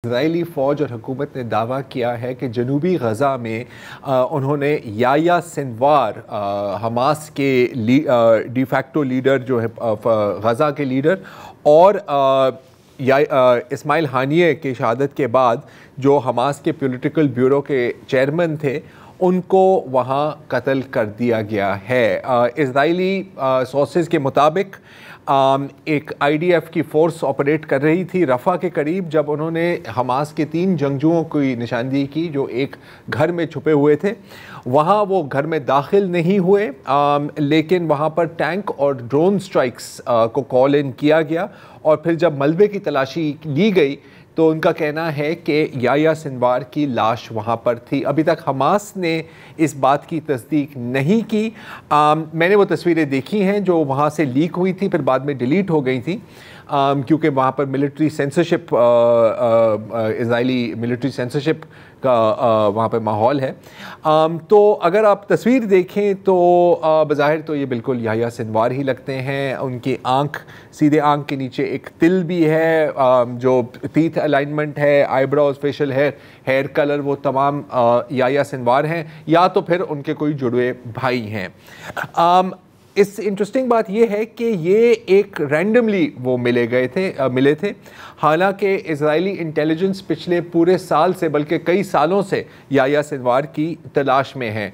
اسرائیلی فوج اور حکومت نے دعویٰ کیا ہے کہ جنوبی غزہ میں انہوں نے یحییٰ سنوار حماس کے ڈی فیکٹو لیڈر جو ہے غزہ کے لیڈر اور اسماعیل ہانیہ کی شہادت کے بعد جو حماس کے پولیٹیکل بیورو کے چیئرمین تھے ان کو وہاں قتل کر دیا گیا ہے۔ اسرائیلی سورسز کے مطابق ایک آئی ڈی ایف کی فورس آپریٹ کر رہی تھی رفح کے قریب جب انہوں نے حماس کے 3 جنگجوؤں کی نشاندہی کی جو ایک گھر میں چھپے ہوئے تھے۔ وہاں وہ گھر میں داخل نہیں ہوئے لیکن وہاں پر ٹینک اور ڈرون سٹرائکس کو کال ان کیا گیا اور پھر جب ملبے کی تلاشی لی گئی تو ان کا کہنا ہے کہ یحییٰ سنوار کی لاش وہاں پر تھی۔ ابھی تک حماس نے اس بات کی تصدیق نہیں کی۔ میں نے وہ تصویریں دیکھی ہیں جو وہاں سے لیک ہوئی تھی پھر بعد میں ڈیلیٹ ہو گئی تھیں کیونکہ وہاں پر ملٹری سینسرشپ اسرائیلی ملٹری سینسرشپ کا وہاں پہ ماحول ہے۔ تو اگر آپ تصویر دیکھیں تو بظاہر تو یہ بالکل یحییٰ سنوار ہی لگتے ہیں۔ ان کی آنکھ سیدھے آنکھ کے نیچے ایک تل بھی ہے، جو ٹیتھ الائنمنٹ ہے، آئی براؤز، فیشل ہیئر کلر وہ تمام یحییٰ سنوار ہیں یا تو پھر ان کے کوئی جڑوے بھائی ہیں۔ اس انٹرسٹنگ بات یہ ہے کہ یہ ایک رینڈملی وہ ملے تھے حالانکہ اسرائیلی انٹیلیجنس پچھلے پورے سال سے بلکہ کئی سالوں سے یحییٰ سنوار کی تلاش میں ہیں۔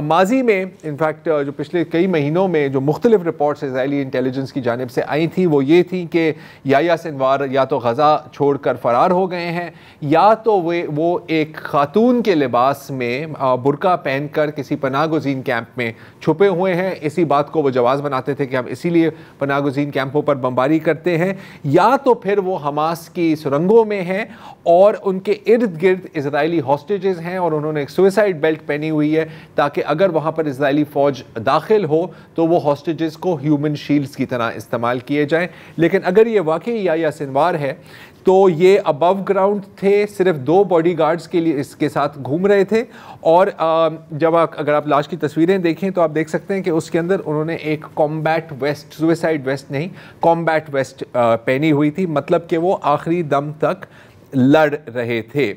ماضی میں انفیکٹ جو پچھلے کئی مہینوں میں جو مختلف رپورٹس اسرائیلی انٹیلیجنس کی جانب سے آئی تھیں وہ یہ تھیں کہ یحییٰ سنوار یا تو غزہ چھوڑ کر فرار ہو گئے ہیں یا تو وہ ایک خاتون کے لباس میں برقع پہن کر کسی پناہ گزین کیمپ میں چھپے ہوئے ہیں۔ اسی بات کو وہ جواز بناتے تھے کہ ہم اسی لیے پناہ گزین کیمپوں پر بمباری کرتے ہیں، یا تو پھر وہ حماس کی سرنگوں میں ہیں اور ان کے ارد گرد اسرائیلی ہاسٹیجز ہیں اور انہوں نے ایک سوئسائڈ بیلٹ پہنی ہوئی ہے تاکہ اگر وہاں پر اسرائیلی فوج داخل ہو تو وہ ہاسٹیجز کو ہیومن شیلڈز کی طرح استعمال کیے جائیں۔ لیکن اگر یہ واقعی یحییٰ سنوار ہے تو یہ ابو گراؤنڈ تھے، صرف 2 باڈی گارڈز کے لیے اس کے ساتھ گھوم رہے تھے اور جب اگر آپ لاش کی تصویریں دیکھیں تو آپ دیکھ سکتے ہیں کہ اس کے اندر انہوں نے ایک کامبیٹ ویسٹ، سوئسائڈ ویسٹ نہیں، کامبیٹ ویسٹ پہنی ہوئی تھی، مطلب کہ وہ آخری دم تک لڑ رہے تھے۔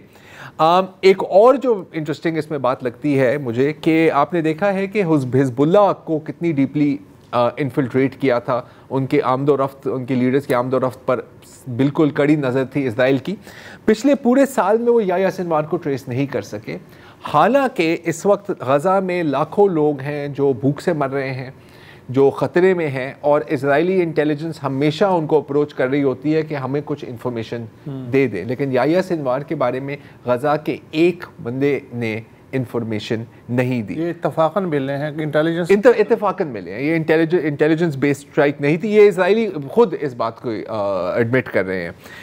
ایک اور جو انٹرسٹنگ اس میں بات لگتی ہے مجھے کہ آپ نے دیکھا ہے کہ حزب اللہ کو کتنی ڈیپلی انفلٹریٹ کیا تھا، ان کے آمد و رفت، ان کے لیڈرز کی آمد و رفت پر بالکل کڑی نظر تھی اسرائیل کی۔ پچھلے پورے سال میں وہ یحییٰ سنوار کو ٹریس نہیں کر سکے، حالانکہ اس وقت غزہ میں لاکھوں لوگ ہیں جو بھوک سے مر رہے ہیں، جو خطرے میں ہیں اور اسرائیلی انٹیلیجنس ہمیشہ ان کو اپروچ کر رہی ہوتی ہے کہ ہمیں کچھ انفارمیشن دے دیں، لیکن یحییٰ سنوار کے بارے میں غزہ کے ایک بندے نے انفارمیشن نہیں دی۔ یہ اتفاقاً ملے ہیں کہ انٹیلیجنس اتفاقاً ملے ہیں، یہ انٹیلیجنس بیسڈ اسٹرائک نہیں تھی، یہ اسرائیلی خود اس بات کو ایڈمٹ کر رہے ہیں۔